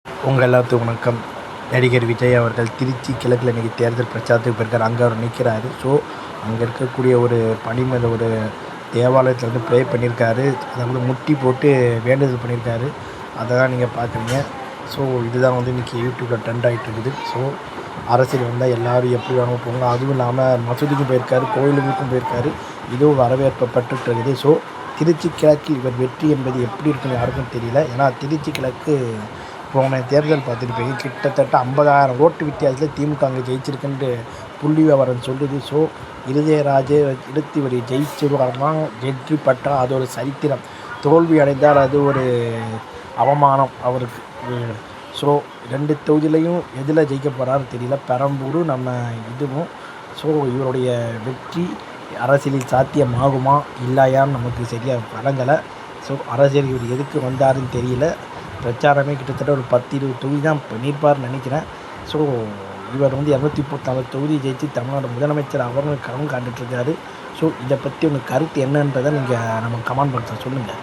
உங்கள் எல்லாத்துக்கும் வணக்கம். நடிகர் விஜய் அவர்கள் திருச்சி கிழக்கில் இன்றைக்கி தேர்தல் பிரச்சாரத்துக்கு போயிருக்கார். அங்கே அவர் நிற்கிறாரு. ஸோ அங்கே இருக்கக்கூடிய ஒரு பனிமேல ஒரு தேவாலயத்தில் வந்து ப்ரே பண்ணியிருக்காரு. அதை வந்து முட்டி போட்டு வேண்டுதல் பண்ணியிருக்காரு. அதை தான் நீங்கள் பார்க்குறீங்க. ஸோ இதுதான் வந்து இன்றைக்கி யூடியூப்பில் ட்ரெண்ட் ஆகிட்டு இருக்குது. ஸோ அரசியல் வந்தால் எல்லோரும் எப்படி வேணும் போங்க. அதுவும் இல்லாமல் மசூதிக்கும் போயிருக்காரு, கோயிலுக்கும் போயிருக்காரு. இதுவும் வரவேற்பப்பட்டு இருக்குது. ஸோ திருச்சி கிழக்கில் இவர் வெற்றி என்பது எப்படி இருக்குன்னு யாருக்கும் தெரியல. ஏன்னா திருச்சி கிழக்கு போன தேர்தல் பார்த்துருப்பீங்க, கிட்டத்தட்ட 50,000 ஓட்டு வித்தியாசத்தில் திமுக அங்கே ஜெயிச்சிருக்குன்ட்டு புள்ளி விவரம் சொல்லுது. ஸோ இருதயராஜே எடுத்து இவர் ஜெயிச்சிருவார்னா வெற்றி பட்டால் அது ஒரு சரித்திரம், தோல்வி அடைந்தால் அது ஒரு அவமானம் அவருக்கு. ஸோ 2 தொகுதியிலையும் எதில் ஜெயிக்க போகிறாரு தெரியல, பெரம்பூர் நம்ம இதுவும். ஸோ இவருடைய வெற்றி அரசியலில் சாத்தியமாகுமா இல்லையான்னு நமக்கு சரியாக வழங்கலை. ஸோ அரசியல் இவர் எதுக்கு வந்தாருன்னு தெரியல. பிரச்சாரமே கிட்டத்தட்ட ஒரு 10-20 தொகுதி தான் பண்ணியிருப்பார்னு நினைக்கிறேன். ஸோ இவர் வந்து 234 தொகுதி ஜெயிச்சு தமிழ்நாடு முதலமைச்சர் அவரும் கனவு காண்டுட்ருக்காரு. ஸோ இதை பற்றி உங்கள் கருத்து என்னன்றதை நீங்கள் நம்ம கமெண்ட் பாக்ஸில் சொல்லுங்கள்.